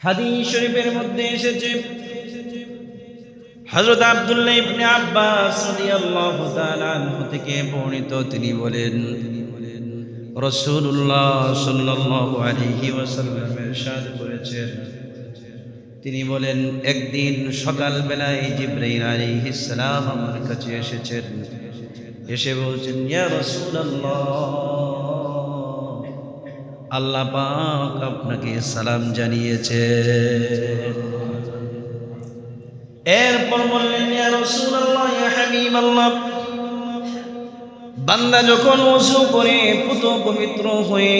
হাদিস শরীফের মধ্যে এসেছে হযরত আব্দুল্লাহ ইবনে আব্বাস রাদিয়াল্লাহু তাআলা আনহু থেকে বর্ণিত, তিনি বলেন রাসূলুল্লাহ সাল্লাল্লাহু আলাইহি ওয়াসাল্লাম ইরশাদ করেছেন, তিনি বলেন একদিন সকালবেলায় জিবরাইল আলাইহিস সালাম আমার কাছে এসেছেন, এসে বলছেন ইয়া রাসূলুল্লাহ, আল্লাহ পাক আপনাকে সালাম জানিয়েছে। এরপর বললেন ইয়া রাসূলুল্লাহ, ইয়া হাবিবাল্লাহ, বান্দা যখন ওযু করে পুত পবিত্র হয়ে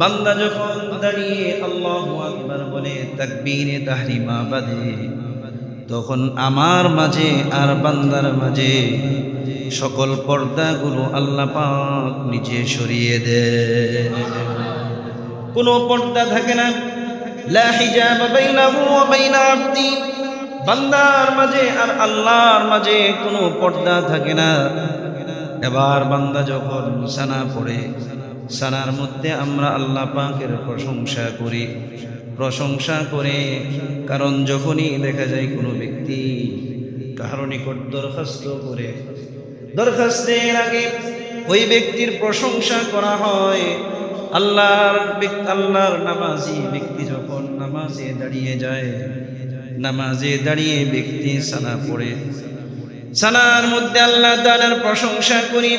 বান্দা যখন দাঁড়িয়ে আল্লাহু আকবার বলে তাকবীরে তাহরিমা বাঁধে, তখন আমার মাঝে আর বান্দার মাঝে সকল পর্দাগুলো আল্লাহ পাক নিচে সরিয়ে দেয়। কোনো পর্দা থাকে না, লা হিজাব বাইনাহু ওয়া বাইনা আবদি, বান্দার মাঝে আর আল্লাহর মাঝে কোনো পর্দা থাকে না। এবার বান্দা যখন সানা পড়ে, সানার মধ্যে আমরা আল্লাহ পাকের প্রশংসা করে, কারণ যখনই দেখা যায় কোনো ব্যক্তি কারো নিকট দরখাস্ত করে, দরখাস্তের আগে ওই ব্যক্তির প্রশংসা করা হয়। আল্লাহর নামাজি ব্যক্তি যখন নামাজে দাঁড়িয়ে যায়, নামাজে দাঁড়িয়ে ব্যক্তি সানা পড়ে, সানার মধ্যে আল্লাহ তাআলার প্রশংসা করি,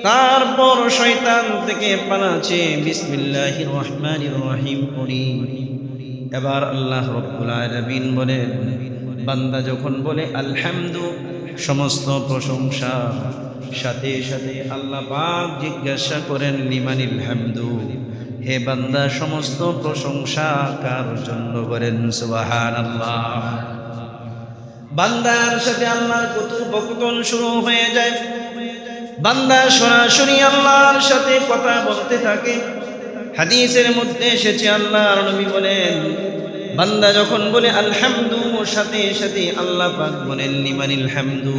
তারপর শয়তান থেকে পানা চেয়ে বিসমিল্লাহির রহমানির রহিম পড়ি। এবার আল্লাহ রাব্বুল আলামিন বলেন, বান্দা যখন বলে আলহামদু, সমস্ত প্রশংসা, সাথে সাথে আল্লাহ পাক জিজ্ঞাসা করেন লিমানিল হামদু, হে বান্দা সমস্ত প্রশংসা কার জন্য? বলেন সুবহানাল্লাহ। বান্দার সাথে আল্লাহর কথোপকথন শুরু হয়ে যায়, বান্দা সরাসরি আল্লাহর সাথে কথা বলতে থাকে। হাদিসের মধ্যে এসেছে আল্লাহর নবী বলেন, বান্দা যখন বলে আলহামদু, সাথে সাথে আল্লাহ পাক বলেন লিমানিল হামদু,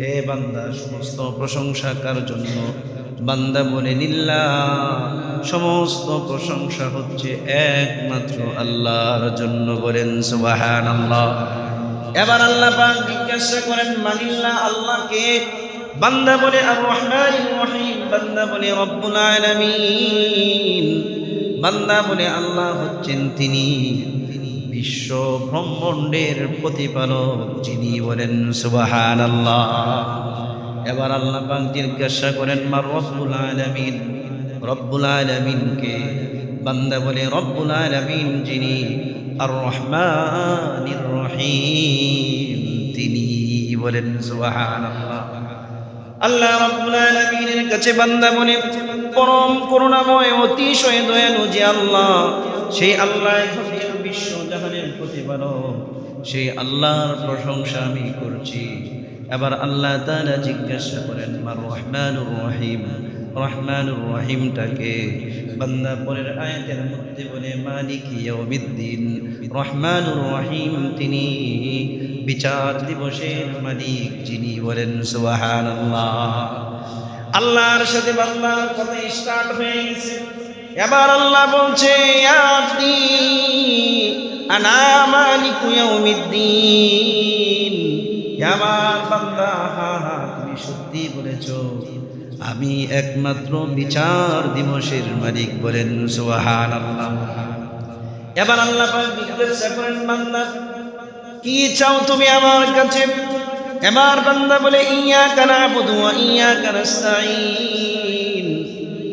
হে বান্দা সমস্ত প্রশংসা কার জন্য? বান্দা বলে লিল্লাহ, সমস্ত প্রশংসা হচ্ছে একমাত্র আল্লাহর জন্য। বলেন সুবহানাল্লাহ। এবার আল্লাহ পাক জিজ্ঞাসা করেন মানিল্লাহ, আল্লাহকে? বান্দা বলে আর রহমানির রহিম, বান্দা বলে রব্বুল আলামিন, বান্দা বলে আল্লাহ হচ্ছেন তিনি বিশ্ব ব্রহ্মাণ্ডের প্রতিপালক যিনি। বলেন সুবহানাল্লাহ। এবার আল্লাহ পাক জিজ্ঞাসা করেন মার রব্বুল আলামিন, রব্বুল আলামিনকে? বান্দা বলে রব্বুল আলামিন যিনি আর রহমানির রহিম তিনি। বলেন সুবহানাল্লাহ। আল্লাহ রাব্বুল আলামিনের কাছে বান্দা বলে পরম করুণাময় অতিশয় দয়ালু যে আল্লাহ, সেই আল্লাহ হচ্ছেন বিশ্ব জাহানের প্রতিপালক, সেই আল্লাহর প্রশংসা আমি করছি। এবার আল্লাহ তাআলা জিজ্ঞাসা করেন মার রহমানুর রহিম, রহমানুর রহিমটাকে? বান্দা পরের আয়াতের মধ্যে বলে মালিক ইয়াউমিদ্দিন, রহমানুর রহিম তিনি বিচার দিবসের মালিক যিনি। বলেন সুবহানাল্লাহ। আল্লাহর সাথে বান্দার কথা স্টার্ট হয়ে গেছে। এবার আল্লাহ বলছে ইয়া আব্দি আনা মালিক ইয়াউমিদ্দিন, আমার বান্দা, হ্যাঁ তুমি সত্যি বলেছো, আমি একমাত্র বিচার দিবসের মালিক। বলেন সুবহানাল্লাহ। এবার আল্লাহ পাক জিজ্ঞাসা করেন বান্দা কি চাও তুমি আমার কাছে? এবার বান্দা বলে ইয়াকা না'বুদু ওয়া ইয়াকা নাস্তাঈন,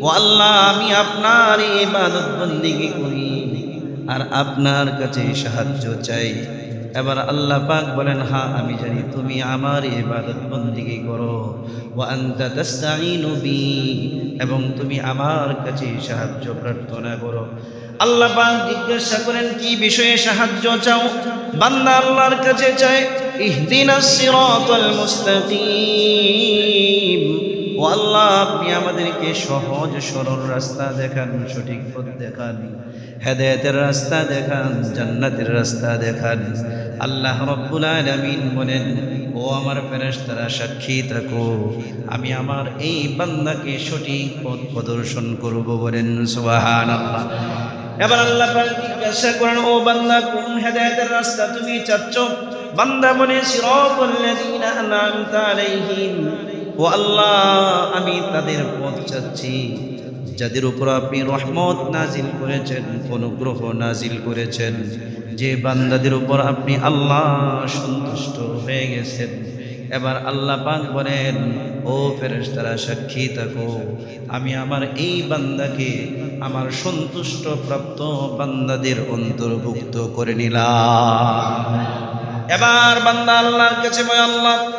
ও আল্লাহ আমি আপনার ইবাদত বন্দেগী করি আর আপনার কাছে সাহায্য চাই। এবার আল্লাহ পাক বলেন হ্যাঁ আমি জানি তুমি আমার ইবাদত বন্দেগী করো, ওয়া আনতা তাস্তাঈনু বি, এবং তুমি আমার কাছে সাহায্য প্রার্থনা করো। আল্লাহ পাক জিজ্ঞাসা করেন কি বিষয়ে সাহায্য চাও? বান্দা আল্লাহর কাছে চায় ইহদিনাস সিরাতাল মুস্তাকিম, ও আল্লাহ আপনি আমাদেরকে সহজ সরল রাস্তা দেখান, সঠিক পথ দেখান, হেদায়েতের রাস্তা দেখান, জান্নাতের রাস্তা দেখান। আল্লাহ রাব্বুল আলামিন বলেন ও আমার ফেরেশতারা সাক্ষী থাকো, আমি আমার এই বান্দাকে সঠিক পথ প্রদর্শন করব। বলেন সুবহানাল্লাহ। এবার আল্লাহ পাক জিজ্ঞাসা করেন, ও বান্দা কোন হেদায়েতের রাস্তা তুমি চাচ্ছ? বান্দা বলে সিরাতাল লাযিনা আনআমতা আলাইহিম, ও আল্লাহ আমি তাদের পথ চাচ্ছি যাদের উপর আপনি রহমত নাজিল করেছেন, অনুগ্রহ নাজিল করেছেন, যে বান্দাদের উপর আপনি আল্লাহ সন্তুষ্ট হয়ে গেছেন। এবার আল্লাহ পাক বলেন, ও ফেরেশতারা সাক্ষী থাকো, আমি আমার এই বান্দাকে আমার সন্তুষ্ট প্রাপ্ত বান্দাদের অন্তর্ভুক্ত করে নিলাম। এবার বান্দা আল্লাহর কাছে বলে, আল্লাহ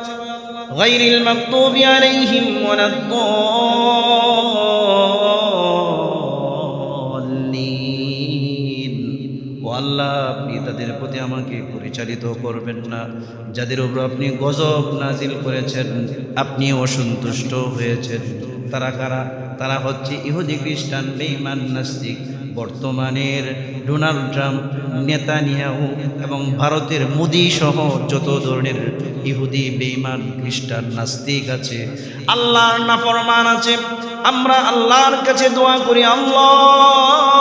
গায়রিল মাগদুবি আলাইহিম ওয়ালাদ-দাল্লিন, ও আল্লাহ আপনি তাদের প্রতি আমাকে পরিচালিত করবেন না যাদের উপর আপনি গজব নাজিল করেছেন, আপনি অসন্তুষ্ট হয়েছেন। তারা কারা? তারা হচ্ছে ইহুদি, খ্রিস্টান, বেঈমান, নাস্তিক। বর্তমানের ডোনাল্ড ট্রাম্প, নেতানিয়াহু এবং ভারতের মোদি সহ যত ধরনের ইহুদি, বেঈমান, খ্রিস্টান, নাস্তিক আছে, আল্লাহর নাফরমান আছে, আমরা আল্লাহর কাছে দোয়া করি, আল্লাহ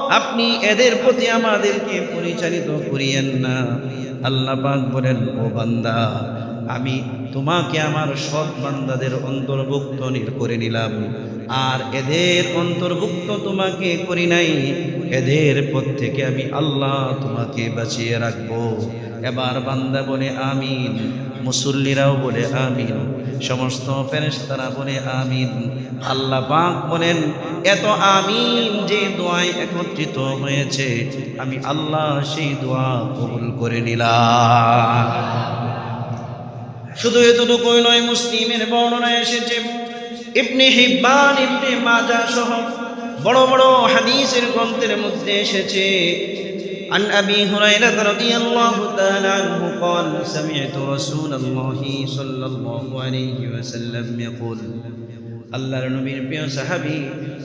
আপনি এদের প্রতি আমাদেরকে পরিচালিত করিয়েন না। আল্লাহ পাক বলেন, ও বান্দা আমি তোমাকে আমার সৎ বান্দাদের অন্তর্ভুক্ত করে নিলাম, আর এদের অন্তর্ভুক্ত তোমাকে করি নাই। এদের পথ থেকে আমি আল্লাহ তোমাকে বাঁচিয়ে রাখবো। এবার বান্দা বলে আমিন, মুসল্লিরাও বলে আমিন, সমস্ত ফেরেশতারা বলে আমিন। আল্লাহ পাক বলেন, এত আমিন যে দোয়ায় একত্রিত হয়েছে, আমি আল্লাহ সেই দোয়া কবুল করে নিলাম। শুধু এতটুকুই নয়, মুসলিমের বর্ণনায় এসেছে, ইবনে হিব্বান, ইবনে মাজাহ সহ বড় বড় হাদিসের গ্রন্থের মধ্যে এসেছে, عن أبي هريرة رضي الله تعالى عنه قال سمعت رسول الله صلى الله عليه وسلم يقول, আল্লাহর নবীর প্রিয় সাহাবী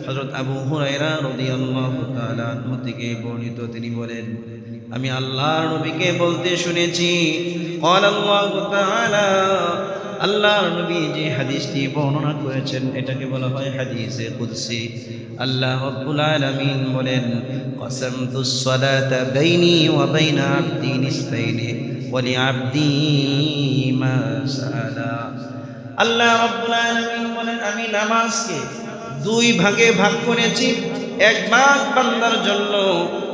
হযরত আবু হুরায়রা রাদিয়াল্লাহু তাআলা আনহু থেকে বর্ণিত, তিনি বলেন, আমি আল্লাহর নবীকে বলতে শুনেছি, قال الله تعالى, আল্লাহর নবী যে হাদিসটি বর্ণনা করেছেন এটাকে বলা হয় হাদিসে কুদসি। আল্লাহ রাব্বুল আলামিন বলেন, কাসামতুস সালাতা বাইনি ওয়া বাইনা আবদি নিসফাইনি ওয়া লিআবদি মা সাআলা। আল্লাহ রাব্বুল আলামিন বলেন, আমি নামাজকে দুই ভাগে ভাগ করেছি, এক ভাগ বান্দার জন্য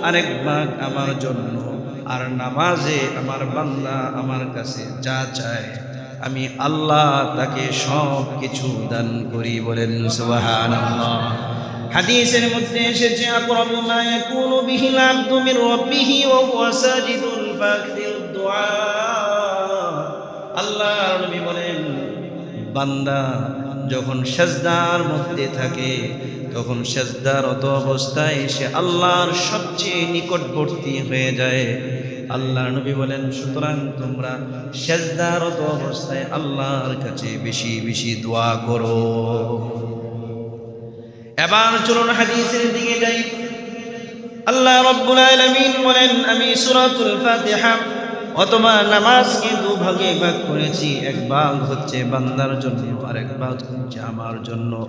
আর এক ভাগ আমার জন্য। আর নামাজে আমার বান্দা আমার কাছে যা চায় আমি আল্লাহ তাকে সব কিছু দান করি। বলেন সুবহানাল্লাহ। হাদিসের মধ্যে এসেছে, আকরাবু মা ইয়াকুনু বিহিল আবদু মির রাব্বিহি ওয়া হুয়া সাজিদুন ফাকসিরুদ দুআ। আল্লাহর নবী বলেন, বান্দা যখন সেজদার মধ্যে থাকে তখন সেজদারত অবস্থায় সে আল্লাহর সবচেয়ে নিকটবর্তী হয়ে যায়। আল্লাহর নবী বলেন, সুতরাং তোমরা সেজদারত অবস্থায় আল্লাহর কাছে বেশি বেশি দোয়া করো। এবার চলুন হাদিসের দিকে যাই। আল্লাহ রাব্বুল আলামিন বলেন, আমি সূরাতুল ফাতিহা অথবা নামাজকে দুভাগে ভাগ করেছি, এক ভাগ হচ্ছে বান্দার জন্য আর এক ভাগ হচ্ছে আমার জন্য।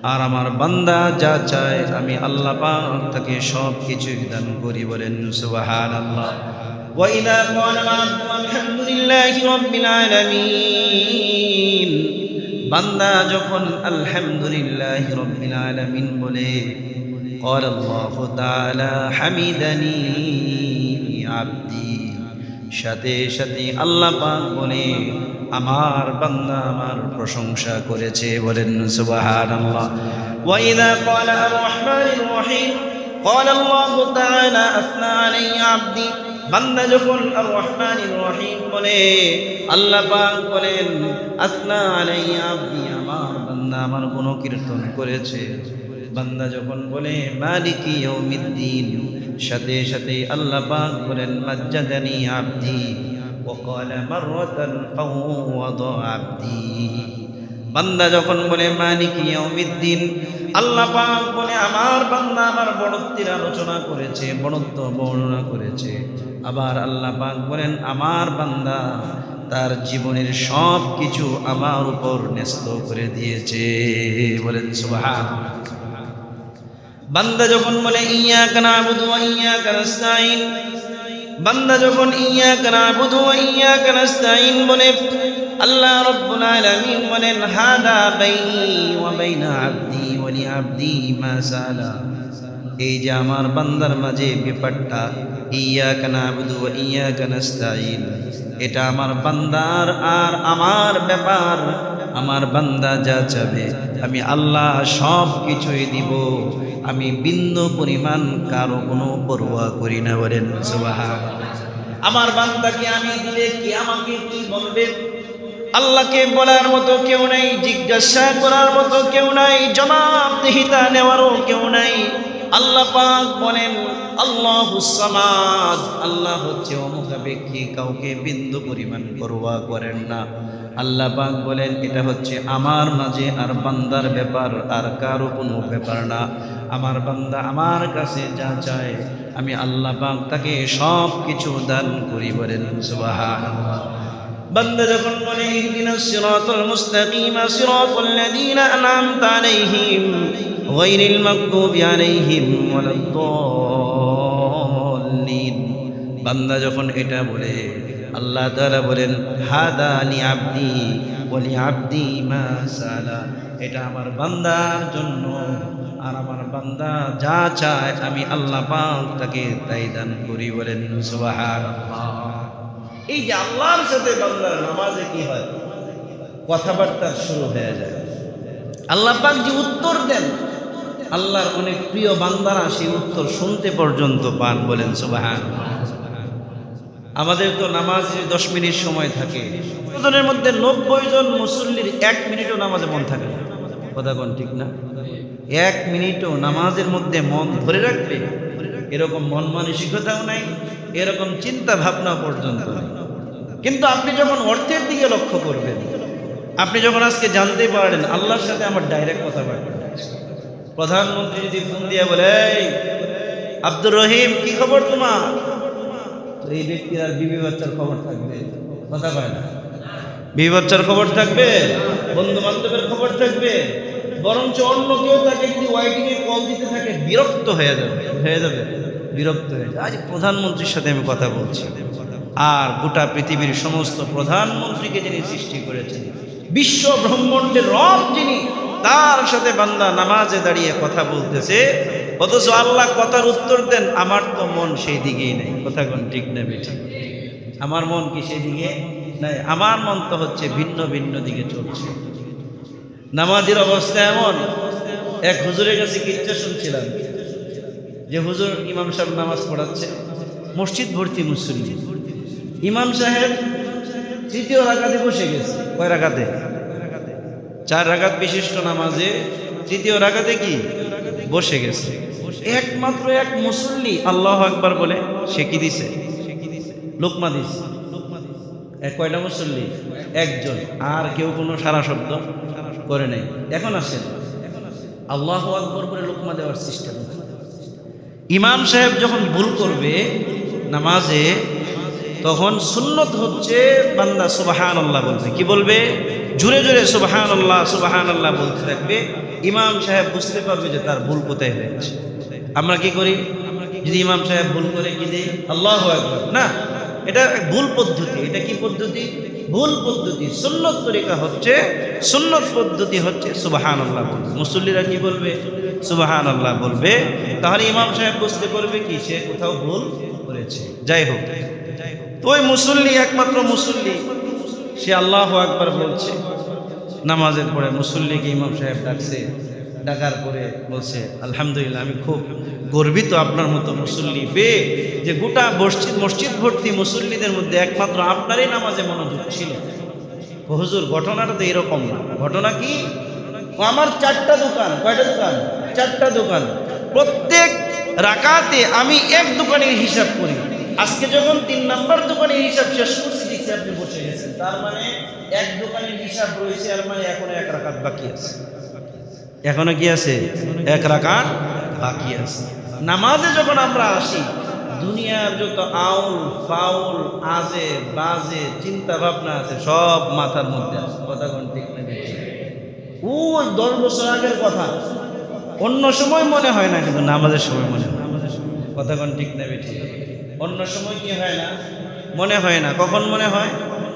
আর আমার বান্দা যা চায় আমি আল্লাহ পাক তাকে সব কিছু দান করি। বলেন সুবহানাল্লাহ। ওয়া ইযা ক্বালা আল-আবদু আলহামদুলিল্লাহি রাব্বিল আলামিন, বান্দা যখন আলহামদুলিল্লাহি রাব্বিল আলামিন বলে, ক্বালা আল্লাহু তাআলা হামিদানি আবদি, সাথে সাথে আল্লাহ পাক বলে, আমার বান্দা আমার প্রশংসা করেছে। বলেন সুবহানাল্লাহ। ওয়া ইযা ক্বালা আর-রাহমানির রহিম, ক্বালা আল্লাহু তাআলা আসনা আলাইয়া আবদি, বান্দা যখন আর-রাহমানির রহিম বলে, আল্লাহ পাক বলেন, আসনা আলাইয়া আবদি, আমার বান্দা আমার গুণকীর্তন করেছে। বান্দা যখন বলে মালিকি ইয়াউমিদ্দিন, সাথে সাথে আল্লাহ পাক বলেন, মাজ্জাদানি আবদি ওয়াকালা মাররাতান ফাওয়াদা আবদি। বান্দা যখন বলে মালিকি ইয়াউমিদ্দিন, আল্লাহ পাক বলে, আমার বান্দা আমার বড়ত্বের আলোচনা করেছে, বড়ত্ব বর্ণনা করেছে। আবার আল্লাহ পাক বলেন, আমার বান্দা তার জীবনের সব কিছু আমার উপর ন্যস্ত করে দিয়েছে। বলেন সুবহানাল্লাহ। বান্দা যখন বলে ইয়্যাকা না'বুদু ওয়া ইয়্যাকা নাস্তাঈন, বান্দা যখন ইয়্যাকা না'বুদু ওয়া ইয়্যাকা নাস্তাঈন বলে, আল্লাহ রাব্বুল আলামিন বলেন হাদা বাইনি ওয়া বাইনা আবদি ওয়া লিআবদি মা সালা। এই যে আমার বান্দার মাঝে ব্যাপারটা ইয়্যাকা না'বুদু ওয়া ইয়্যাকা নাস্তাঈন, এটা আমার বান্দার আর আমার ব্যাপার। আমার বান্দা যা চাবে আমি আল্লাহ সব কিছুই দিব, আমি বিন্দু পরিমাণ কারো কোনো পরোয়া করি না। বলেন সুবহানাল্লাহ। আমার বান্দাকে আমি দিলে কি আমাকে কি বলবে? আল্লাহকে বলার মতো কেউ নাই, জিজ্ঞাসা করার মতো কেউ নাই, জবাবদিহিতা নেওয়ারও কেউ নাই। আল্লাহ পাক বলেন আল্লাহুস সামাদ, আল্লাহ হচ্ছে অমুখাপেক্ষী, কাউকে বিন্দু পরিমাণ পরোয়া করেন না। আল্লাহ পাক বলেন এটা হচ্ছে আমার মাঝে আর বান্দার ব্যাপার, আর কারো কোনো ব্যাপার না। আমার বান্দা আমার কাছে যা চায় আমি আল্লাহ পাক তাকে সব কিছু দান করি। বলেন সুবহানাল্লাহ। বান্দা যখন বলে ইহদিনাস সিরাতাল মুস্তাকিম সিরাতাল লাযীনা আন'আমতা আলাইহিম গায়রিল মাগদুবি আলাইহিম ওয়ালাদ-দাল্লিন, বান্দা যখন এটা বলে আল্লাহ তাআলা বলেন হাদা লিআবদি ওয়া লিআবদি মা সালা, এটা আমার বান্দার জন্য আর আমার বান্দা যা চায় আমি আল্লাহ পাক তাকে তাই দান করি। বলেন সুবহানাল্লাহ। এই যে আল্লাহর সাথে বান্দার নামাজে কি হয়, কথাবার্তা শুরু হয়ে যায়। আল্লাহ পাক যে উত্তর দেন, আল্লাহর অনেক প্রিয় বান্দারা সেই উত্তর শুনতে পর্যন্ত পান। বলেন সুবহানাল্লাহ। আমাদের তো নামাজে 10 মিনিট সময় থাকে, জনের মধ্যে 90 জন মুসল্লির 1 মিনিটও নামাজে মন থাকে না। কথা কোন ঠিক না? 1 মিনিটও নামাজের মধ্যে মন ধরে রাখবে এরকম মন মানসিকতাও নাই, এরকম চিন্তা ভাবনা পর্যন্ত নেই। কিন্তু আপনি যখন অর্থের দিকে লক্ষ্য করবেন, আপনি যখন আজকে জানতে পারলেন আল্লাহর সাথে আমার ডাইরেক্ট কথাবার্তা, প্রধানমন্ত্রী যদি ফোন দিয়ে বলে আব্দুর রহিম কি খবর তোমার, তো এই ব্যক্তির আর বিবি বাচ্চার খবর থাকবে? কথা কয় না। বিবি বাচ্চার খবর থাকবে, বন্ধু বান্ধবের খবর থাকবে, বরঞ্চ অন্য কেউ তাকে যদি ওয়াইটিংয়ে কল দিতে থাকে বিরক্ত হয়ে যাবে বিরক্ত হয়ে যায়। আজ প্রধানমন্ত্রীর সাথে আমি কথা বলছি, আর গোটা পৃথিবীর সমস্ত প্রধানমন্ত্রীকে যিনি সৃষ্টি করেছেন, বিশ্ব ব্রহ্মাণ্ডের রব যিনি, তার সাথে বান্দা নামাজে দাঁড়িয়ে কথা বলতেছে, অথচ আল্লাহ কথার উত্তর দেন আমার তো মন সেই দিকেই নেই। কথা কোন ঠিক না বেঠিক? আমার মন কি সেই দিকে নাই? আমার মন তো হচ্ছে ভিন্ন ভিন্ন দিকে চলছে। নামাজের অবস্থা এমন, এক হুজুরের কাছে কিচ্ছা শুনছিলাম যে হুজুর ইমাম সাহেব নামাজ পড়াচ্ছে, মসজিদ ভর্তি মুসল্লি, ইমাম সাহেব তৃতীয় রাকাতে বসে গেছে। কয় রাকাতে? 4 রাকাত বিশিষ্ট নামাজে তৃতীয় রাকাতে কি বসে গেছে। একমাত্র এক মুসল্লি আল্লাহু আকবার বলে সে কি দিছে? লোকমা দিছে। কয়টা মুসল্লি? একজন, আর কেউ কোনো সারা শব্দ করে নাই। এখন আসেন আল্লাহু আকবার বলে লোকমা দেওয়ার সিস্টেম। ইমাম সাহেব যখন ভুল করবে নামাজে, তখন সুন্নত হচ্ছে বান্দা সুবহানাল্লাহ বলবে। কি বলবে? জোরে জোরে সুবহানাল্লাহ সুবহানাল্লাহ বলতে থাকবে। ইমাম সাহেব বুঝতে পারবে যে তার ভুল কোথায় হয়েছে। আমরা কি করি? যদি ইমাম সাহেব ভুল করে কি দেই? আল্লাহু আকবার। না, এটা ভুল পদ্ধতি। এটা কি পদ্ধতি? ভুল পদ্ধতি। সুন্নত তরিকা হচ্ছে, সুন্নত পদ্ধতি হচ্ছে সুবহানাল্লাহ বলবে। মুসল্লিরা কি বলবে? সুবহানাল্লাহ বলবে। তাহলে ইমাম সাহেব বুঝতে পারবে কি সে কোথাও ভুল করেছে। যাই হোক, তো ওই মুসল্লি, একমাত্র মুসল্লি, সে আল্লাহু আকবার বলছে নামাজের পরে। মুসল্লিকে ইমাম সাহেব ডাকছে, ডাকার পরে বলছে আলহামদুলিল্লাহ, আমি খুব গর্বিত আপনার মতো মুসল্লি পেয়ে, যে গোটা মসজিদ ভর্তি মুসল্লিদের মধ্যে একমাত্র আপনারই নামাজে মনোযোগ ছিল। হুজুর ঘটনাটা তো এরকম না। ঘটনা কি? আমার 4টা দোকান। কয়টা দোকান? 4টা দোকান। প্রত্যেক রাকাতে আমি এক দোকানের হিসাব করি। আজকে যখন 3 নাম্বার দোকানের হিসাব শেষ করছি, দেখছি আপনি বসে গেছেন। তার মানে এক দোকানের হিসাব রয়েছে, আর মানে এখনো 1 রাকাত বাকি আছে। এখনো কি আছে? 1 রাকাত বাকি আছে। নামাজে যখন আমরা আসি, দুনিয়ার যত আউল ফাউল আজে বাজে চিন্তা ভাবনা আছে সব মাথার মধ্যে আছে। কথা কোন ঠিক না? ওই 10 বছর আগের কথা, অন্য সময় মনে হয় না, কিন্তু নামাজের সময় মনে হয়। কথা কোন ঠিক না বেঠিক? অন্য সময় কি হয় না, মনে হয় না। কখন মনে হয়?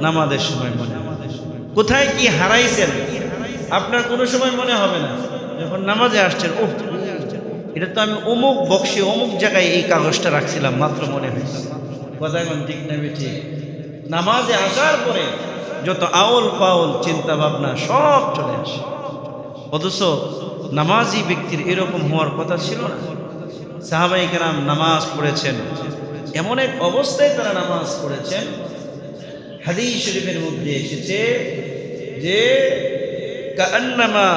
নামাজের সময় মনে হয়। কোথায় কি হারাইছেন আপনার কোনো সময় মনে হবে না, যখন নামাজে আসছেন ও এটা তো আমি অমুক বক্সে অমুক জায়গায় এই কাগজটা রাখছিলাম, মাত্র মনে হয়েছে। কথা কোন ঠিক না বেঠিক? নামাজে আসার পরে যত আউল ফাউল চিন্তা ভাবনা সব চলে আসে। অথচ নামাজি ব্যক্তির এরকম হওয়ার কথা ছিল না। সাহাবায়ে কেরাম নামাজ পড়েছেন, এমন এক অবস্থায় তারা নামাজ পড়েছেন, হাদিস শরীফের মধ্যে এসেছে যে কাআন্নামা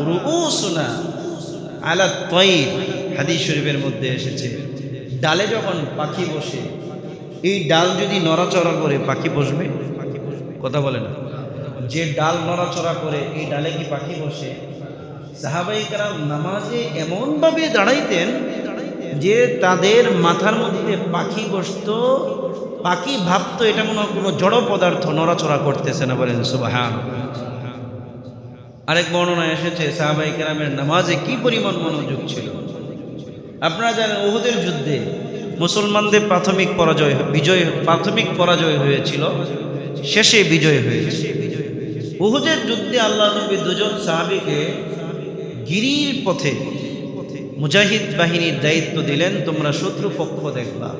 রুউসুনা আলা তাইর। হাদিস শরীফের মধ্যে এসেছে ডালে যখন পাখি বসে, এই ডাল যদি নড়াচড়া করে পাখি বসবে? কথা বলে না। যে ডাল নড়াচড়া করে এই ডালে কি পাখি বসে? সাহাবায়ে কেরাম নামাজে এমনভাবে দাঁড়াইতেন যে তাদের মাথার মধ্যে পাখি বসতো, পাখি ভাবতো এটা মনে হয় কোনো জড় পদার্থ নড়াচড়া করতেছে না। বলেন সুবহানাল্লাহ। আরেক বর্ণনা এসেছে সাহাবায়ে কেরামের নামাজে কি পরিমাণ মনোযোগ ছিল। আপনারা জানেন উহুদের যুদ্ধে মুসলমানদের প্রাথমিক পরাজয় হয়েছিল, শেষে বিজয় হয়েছে। উহুদের যুদ্ধে আল্লাহ নবী দুজন সাহাবীকে গিরির পথে মুজাহিদ বাহিনীর দায়িত্ব দিলেন, তোমরা শত্রুপক্ষ দেখবা,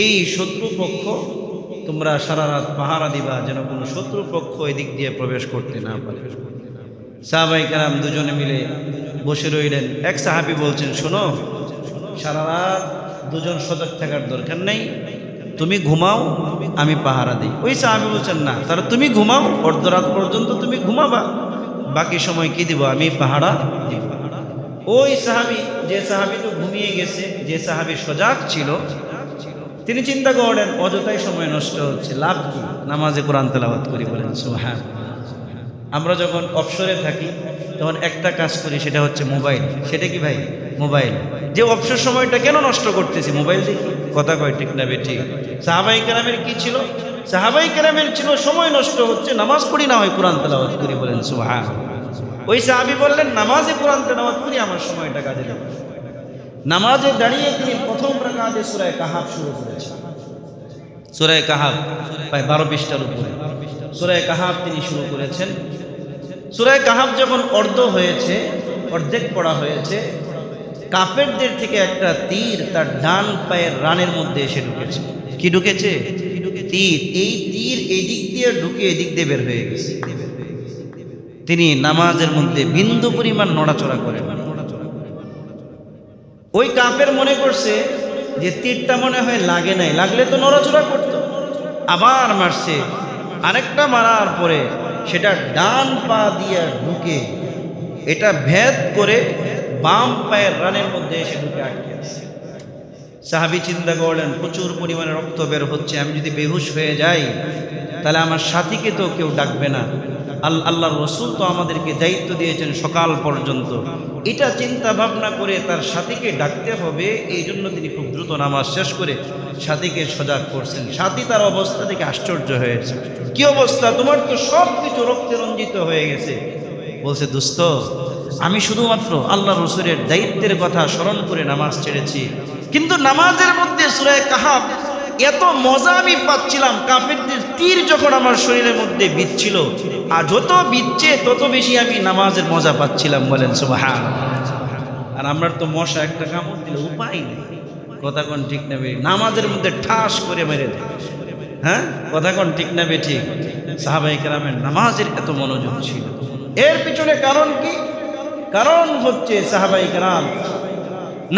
এই শত্রুপক্ষ তোমরা সারা রাত পাহারা দিবা, যেন কোনো শত্রুপক্ষ এদিক দিয়ে প্রবেশ করতে না পারে। সাহাবায়ে কেরাম দুজনে মিলে বসে রইলেন। এক সাহাবী বলছেন, শোনো, সারা রাত দুজন সজাগ থাকার দরকার নেই, তুমি ঘুমাও, আমি পাহারা দিই। ওই সাহাবী বলছেন, না, তাহলে তুমি ঘুমাও, অর্ধরাত পর্যন্ত তুমি ঘুমাবা, বাকি সময় কি দিব, আমি পাহারা দিব। ওই সাহাবী, যে সাহাবী তো ঘুমিয়ে গেছে, যে সাহাবী সজাগ ছিল, তিনি চিন্তা করলেন অযথাই সময় নষ্ট হচ্ছে, লাভ কি, নামাজে কোরআন তেলাওয়াত করি। বলেন সুবহানাল্লাহ। আমরা যখন অবসরে থাকি তখন একটা কাজ করি, সেটা হচ্ছে মোবাইল। সেটা কি ভাই? মোবাইল। যে অবসর সময়টা কেন নষ্ট করতেছি? মোবাইল দেখি। কথা কয় ঠিক না বেঠিক? সাহাবায়ে কেরামের কি ছিল? সাহাবায়ে কেরামের ছিল সময় নষ্ট হচ্ছে, নামাজ পড়ি না হয় কোরআন তেলাওয়াত করি। বলেন সুবহানাল্লাহ। ওই সাহাবী বললেন, নামাজে কোরআন তেলাওয়াত করি, আমার সময়টা কাজে লাগে। নামাজে দাঁড়িয়ে তিনি প্রথম রাকাতে সূরা কাহাফ শুরু করেছেন। সূরা কাহাফ প্রায় 12 পৃষ্ঠার উপরে সূরা কাহাফ তিনি শুরু করেছেন। সূরা কাহাফ যখন অর্ধেক পড়া হয়েছে, কাফেরদের থেকে একটা তীর তার ডান পায়ের রানের মধ্যে এসে ঢুকেছে। কি ঢুকেছে? তীর। এই তীর এদিক দিয়ে ঢুকে এদিক দিয়ে বের হয়ে গেছে। তিনি নামাজের মধ্যে বিন্দু পরিমাণ নড়াচড়া করেন। ওই কাফের মনে করছে যে তীরটা মনে হয় লাগে নাই, লাগলে তো নড়াচড়া করতো। আবার মারছে, আরেকটা মারার পরে সেটা ডান পা দিয়ে ঢুকে এটা ভেদ করে বাম পায়ের রানের মধ্যে এসে ঢুকে আটকে আছে। সাহাবী চিন্তা করলেন, প্রচুর পরিমাণে রক্ত বের হচ্ছে, আমি যদি বেহুশ হয়ে যাই তাহলে আমার সাথীকে তো কেউ ডাকবে না। আল্লাহর রাসূল তো আমাদেরকে দায়িত্ব দিয়েছেন সকাল পর্যন্ত। এটা চিন্তা ভাবনা করে তার সাথীকে ডাকতে হবে, এই জন্য তিনি খুব দ্রুত নামাজ শেষ করে সাথীকে সজাগ করছেন। সাথী তার অবস্থা দেখে আশ্চর্য হয়েছে। কি অবস্থা তোমার? তো সব কিছু রক্তে রঞ্জিত হয়ে গেছে। বলছে, দোস্ত, আমি শুধুমাত্র আল্লাহর রাসূলের দায়িত্বের কথা স্মরণ করে নামাজ ছেড়েছি, কিন্তু নামাজের মধ্যে সূরা কাহাফ এত মজা আমি পাচ্ছিলাম, কাফেরদের তীর যখন আমার শরীরের মধ্যে বিচ্ছিল, আর যত বিচ্ছে তত বেশি আমি নামাজের মজা পাচ্ছিলাম। বলেন সুবহানাল্লাহ। আর আমরা তো মশা একটা কামড় দিলে উপায় নেই। কথা কোন ঠিক না বেঠিক? নামাজের মধ্যে ঠাস করে মেরে দেয়। হ্যাঁ, কথা কোন ঠিক না বেঠিক? সাহাবায়ে কেরামের নামাজের এত মনোযোগ ছিল। এর পিছনে কারণ কি? কারণ হচ্ছে সাহাবায়ে কেরাম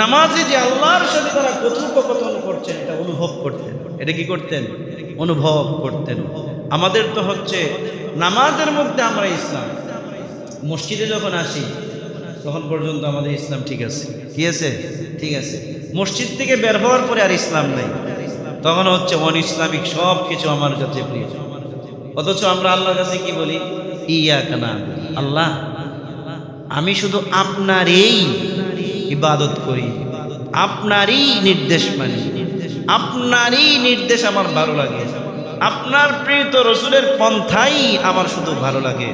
নামাজে যে আল্লাহর সাথে তারা কথোপকথন করছেন এটা অনুভব করতেন। এটা কি করতেন? অনুভব করতেন। আমাদের তো হচ্ছে নামাজের মধ্যে আমরা ইসলাম, মসজিদে যখন আসি তখন পর্যন্ত আমাদের ইসলাম ঠিক আছে। কি আছে? ঠিক আছে। মসজিদ থেকে বের হওয়ার পরে আর ইসলাম নাই, তখন হচ্ছে অন ইসলামিক সব কিছু আমার কাছে প্রিয়। অথচ আমরা আল্লাহর কাছে কি বলি? ইয়াকা না'বুদু, আল্লাহ আমি শুধু আপনারই ইবাদত করি, আপনারই নির্দেশ মানি, আপনারই নির্দেশ আমার ভালো লাগে, আপনার প্রিয় রাসূলের পন্থাই আমার শুধু ভালো লাগে।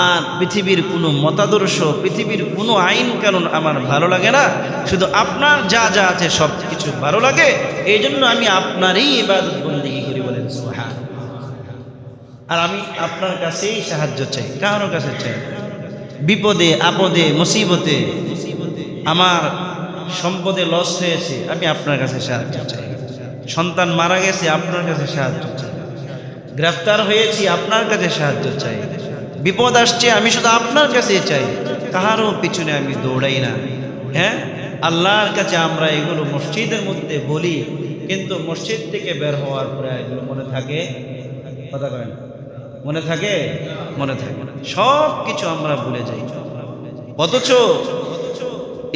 আর পৃথিবীর কোনো মতাদর্শ, পৃথিবীর কোনো আইন কানুন আমার ভালো লাগে না, শুধু আপনার যা যা আছে সব কিছু ভালো লাগে, এই জন্য আমি আপনারই ইবাদত বন্দেগী করি, বলেন সুবহানাল্লাহ। আর আমি আপনার কাছেই সাহায্য চাই, কারোর কাছে চাই না। বিপদে আপদে মুসিবতে, আমার সম্পদে লস হয়েছে, আমি আপনার কাছে সাহায্য চাই। সন্তান মারা গেছে, আপনার কাছে সাহায্য চাই। গ্রেফতার হয়েছি, আপনার কাছে সাহায্য চাই। বিপদ আসছে, আমি শুধু আপনার কাছে চাই, কাহারও পিছনে আমি দৌড়াই না। হ্যাঁ, আল্লাহর কাছে আমরা এগুলো মসজিদের মধ্যে বলি, কিন্তু মসজিদ থেকে বের হওয়ার পরে এগুলো মনে থাকে? কথা কয় না? মনে থাকে? মনে থাকে না। সব কিছু আমরা ভুলে যাই। অথচ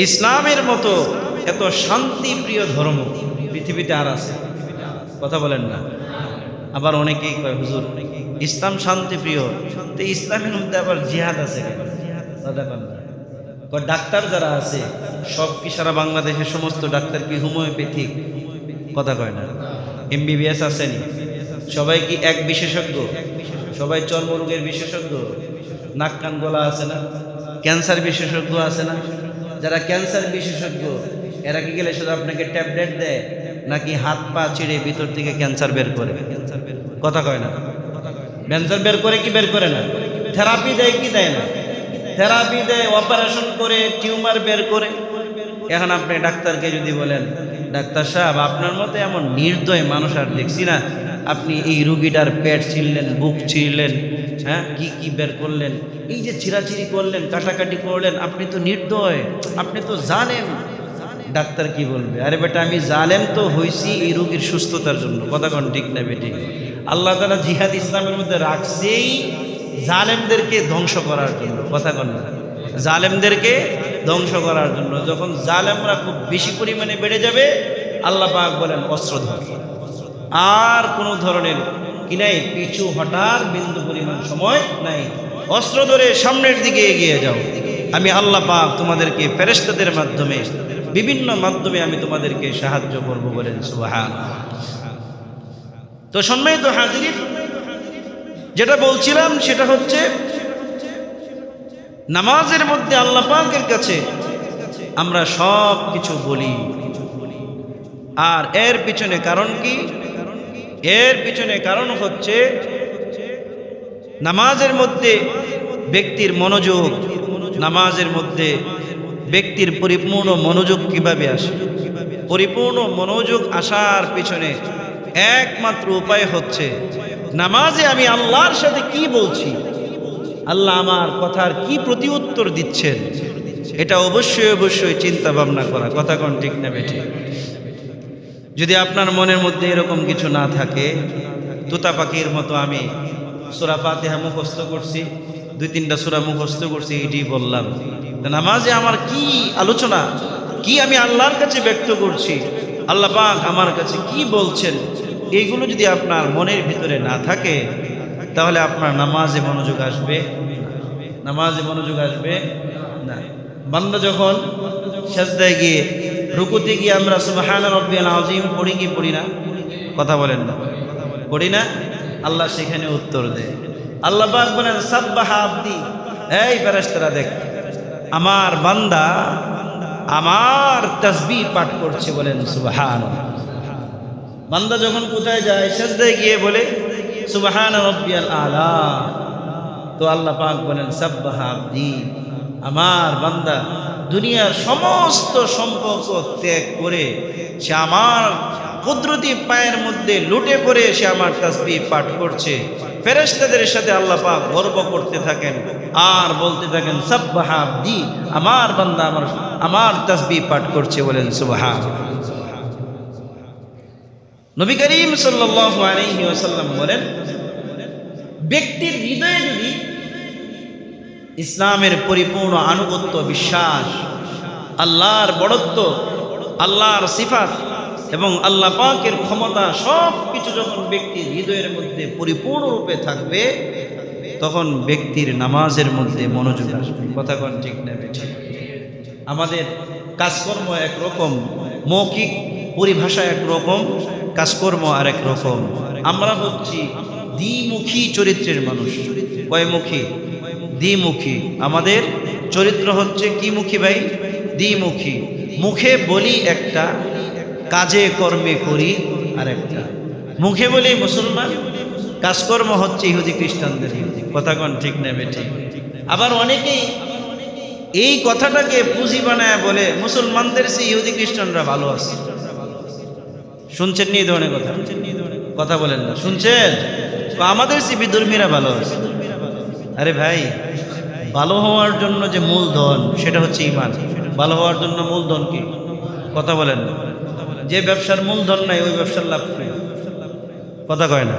ইসলামের মতো এত শান্তিপ্রিয় ধর্ম পৃথিবীতে আর আছে? কথা বলেন না? আবার অনেকেই কয়, হুজুর ইসলাম শান্তিপ্রিয়, তো ইসলামের মধ্যে আবার জিহাদ আছে কেন? কথা বলেন না? ডাক্তার যারা আছে সব কি সারা বাংলাদেশের সমস্ত ডাক্তার কি হোমিওপ্যাথিক? কথা কয় না? MBBS আসেনি? সবাই কি এক বিশেষজ্ঞ? সবাই চর্মরোগের বিশেষজ্ঞ? নাক কান গলা আছে না? ক্যান্সার বিশেষজ্ঞ আছে না? যারা ক্যান্সার বিশেষজ্ঞ এরা কি গেলে শুধু আপনাকে ট্যাবলেট দেয়, নাকি হাত পা চিড়ে ভিতর থেকে ক্যান্সার বের করে? কথা কয় না? ক্যান্সার বের করে কি বের করে না? থেরাপি দেয় কি দেয় না? থেরাপি দেয়, অপারেশন করে টিউমার বের করে। এখন আপনি ডাক্তারকে যদি বলেন, ডাক্তার সাহেব আপনার মতো এমন নির্দয় মানুষ আর দেখছি না, আপনি এই রুগীটার পেট ছিঁড়লেন, বুক ছিঁড়লেন, হ্যাঁ কি কি বের করলেন, এই যে চিরাচিরি করলেন, কাটাকাটি করলেন, আপনি তো নির্দয়, আপনি তো জালেম। ডাক্তার কি বলবে? আরে বেটা, আমি জালেম তো হইছি এই রোগীর সুস্থতার জন্য। কথা কোন ঠিক না বেটি? আল্লাহ তাআলা জিহাদ ইসলামের মধ্যে রাখছেই জালেমদেরকে ধ্বংস করার জন্য। কথা কোন না? জালেমদেরকে ধ্বংস করার জন্য। যখন জালেমরা খুব বেশি পরিমাণে বেড়ে যাবে, আল্লাহ পাক বলেন অস্ত্র ধর। আর কোনো ধরনের কি নাই, পিছু হটার বিন্দু পরিমাণ সময় নাই। অস্ত্র ধরে সামনের দিকে এগিয়ে যাও। আমি আল্লাহ পাক তোমাদেরকে ফেরেশতাদের মাধ্যমে, বিভিন্ন মাধ্যমে আমি তোমাদেরকে সাহায্য করব, বলেন সুবহানাল্লাহ। তো সম্মানিত হাজিরিন, যেটা বলছিলাম সেটা হচ্ছে নামাজের মধ্যে আল্লাহ পাকের কাছে আমরা সব কিছু বলি। আর এর পিছনে কারণ কি? এর পিছনে কারণ হচ্ছে নামাজের মধ্যে ব্যক্তির মনোযোগ, নামাজের মধ্যে ব্যক্তির পরিপূর্ণ মনোযোগ কিভাবে আসে? পরিপূর্ণ মনোযোগ আসার পিছনে একমাত্র উপায় হচ্ছে নামাজে আমি আল্লাহর সাথে কি বলছি, আল্লাহ আমার কথার কি প্রতি উত্তর দিচ্ছেন, এটা অবশ্যই অবশ্যই চিন্তা ভাবনা করা। কথা কোন ঠিক না বেঠিক? যদি আপনার মনের মধ্যে এরকম কিছু না থাকে, তোতা পাখির মতো আমি সূরা ফাতিহা মুখস্থ করছি, 2-3টা সূরা মুখস্থ করছি, এটি বললাম, নামাজে আমার কি আলোচনা, কি আমি আল্লাহর কাছে ব্যক্ত করছি, আল্লাহ পাক আমার কাছে কি বলছেন, এইগুলো যদি আপনার মনের ভিতরে না থাকে, তাহলে আপনার নামাজে মনোযোগ আসবে, নামাজে মনোযোগ আসবে না। বান্দা যখন সিজদায় গিয়ে, রুকুতে গিয়ে আমরা সুবহানা রাব্বিয়াল আযীম পড়ি কি পড়ি না? কথা বলেন না? পড়ি না? আল্লাহ সেখানে উত্তর দেয়। আল্লাহ পাক বলেন সাব্বাহা আবদি, এই ফেরেশতারা দেখ, আমার বান্দা আমার তাসবিহ পাঠ করছে, বলেন সুবহানাল্লাহ। বান্দা যখন কোথায় যায়, সিজদায় গিয়ে বলে সুবহানা রাব্বিয়াল আলা, তো আল্লাহ পাক বলেন সাব্বাহা আবদি, আমার বান্দা দুনিয়ার সমস্ত সম্পর্ক ত্যাগ করে সে আমার কুদরতি পায়ের মধ্যে লুটে পড়ে সে আমার তাসবিহ পাঠ করছে। ফেরেশতাদের সাথে আল্লাহ পাক গর্ব করতে থাকেন আর বলতে থাকেন সাব্বাহা আবদি, আমার বান্দা আমার তাসবিহ পাঠ করছে, বলেন সুবহানাল্লাহ। নবী করিম সাল্লাল্লাহু আলাইহি ওয়াসাল্লাম বলেন, ব্যক্তির হৃদয়ে যদি ইসলামের পরিপূর্ণ আনুগত্য, বিশ্বাস, আল্লাহর বড়ত্ব, আল্লাহর সিফাত এবং আল্লাহ পাকের ক্ষমতা সব কিছু যখন ব্যক্তির হৃদয়ের মধ্যে পরিপূর্ণরূপে থাকবে, তখন ব্যক্তির নামাজের মধ্যে মনোযোগ আসবে। কথা কোন ঠিক না বেঠিক? আমাদের কাজকর্ম একরকম, মৌখিক পরিভাষা একরকম, কাজকর্ম আরেক রকম। আমরা হচ্ছি দ্বিমুখী চরিত্রের মানুষ। কয়মুখী? দ্বিমুখী। আমাদের চরিত্র হচ্ছে কি মুখী ভাই? দ্বিমুখী। মুখে বলি একটা, কাজে কর্মে করি আরেকটা। মুখে বলি মুসলমান, কাজকর্ম হচ্ছে ইহুদি খ্রিস্টানদের। কথা কোন ঠিক নেবে ঠিক। আবার অনেকেই এই কথাটাকে পুঁজি বানায় বলে মুসলমানদের চেয়ে ইহুদি খ্রিস্টানরা ভালো আছে। শুনছেন নি এই ধরনের কথা? কথা বলেন না, শুনছেন? আমাদের চেয়ে বিধর্মীরা ভালো আছে। আরে ভাই, ভালো হওয়ার জন্য যে মূলধন সেটা হচ্ছে ঈমান। ভালো হওয়ার জন্য মূলধন কি? কথা বলেন না। যে ব্যবসার মূলধন নাই ওই ব্যবসার লাভ নেই। কথা কয় না।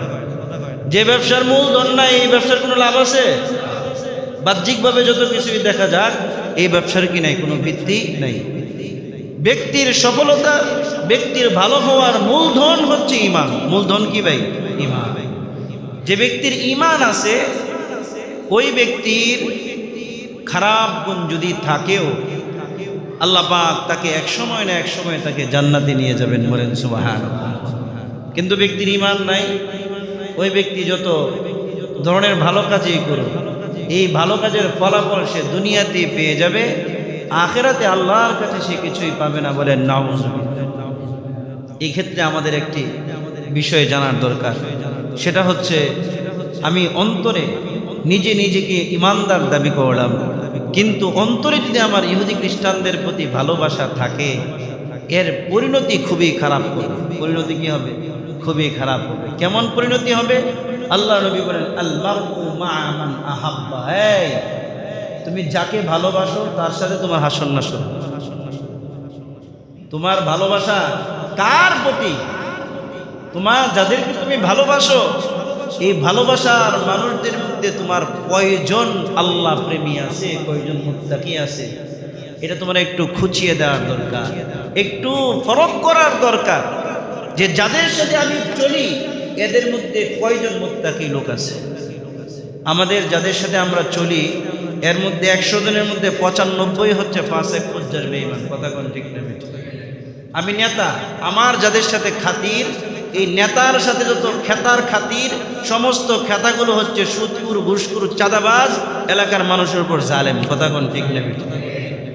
যে ব্যবসার মূলধন নাই এই ব্যবসার কোনো লাভ আছে? বাহ্যিকভাবে যত কিছুই দেখা যাক, এই ব্যবসার কি নাই? কোনো ভিত্তি নাই। ব্যক্তির সফলতা, ব্যক্তির ভালো হওয়ার মূলধন হচ্ছে ঈমান। মূলধন কি ভাই? ঈমান। যে ব্যক্তির ঈমান আছে ওই ব্যক্তির খারাপ গুণ যদি থাকেও আল্লাহ পাক তাকে এক সময় না এক সময় তাকে জান্নাতে নিয়ে যাবেন, বলেন সুবহানাল্লাহ। কিন্তু ব্যক্তির ঈমান নাই, ওই ব্যক্তি যত ধরনের ভালো কাজই করুক, এই ভালো কাজের ফলাফল সে দুনিয়াতে পেয়ে যাবে, আখিরাতে আল্লাহর কাছে সে কিছুই পাবে না, বলেন নাউযুবিল্লাহ। এই ক্ষেত্রে আমাদের একটি বিষয় জানার দরকার, সেটা হচ্ছে আমি অন্তরে নিজে নিজেকে ইমানদার দাবি করলাম, কিন্তু অন্তরে যদি আমার ইহুদি খ্রিস্টানদের প্রতি ভালোবাসা থাকে, এর পরিণতি খুবই খারাপ হবে। পরিণতি কি হবে? খুবই খারাপ হবে। কেমন পরিণতি হবে? আল্লাহ নবী বলেন, আল মারউ মা'a মান আহাব্বা। এই তুমি যাকে ভালোবাসো তার সাথে তোমার হাসন নাসন। তোমার ভালোবাসা কার প্রতি? তোমার যাদেরকে তুমি ভালোবাসো, এই ভালোবাসার মানুষদের মধ্যে তোমার কয়জন আল্লাহ প্রেমী আছে, কয়জন মুত্তাকি আছে, এটা তোমার একটু খুঁচিয়ে দেওয়ার দরকার, একটু ফরক করার দরকার, যে যাদের সাথে আমি চলি এদের মধ্যে কয়জন মুত্তাকি লোক আছে। আমাদের যাদের সাথে আমরা চলি এর মধ্যে 100 জনের মধ্যে 95 হচ্ছে ফাসিক ফুজ্জার বেঈমান। কথা কোন ঠিক না? আমি নেতা, আমার যাদের সাথে খাতির, এই নেতার সাথে যত খেতার খাতির, সমস্ত খেতাগুলো হচ্ছে সুদখোর, ঘুষখোর, চাঁদাবাজ, এলাকার মানুষের উপর জালেম। কথা কোন ঠিক না?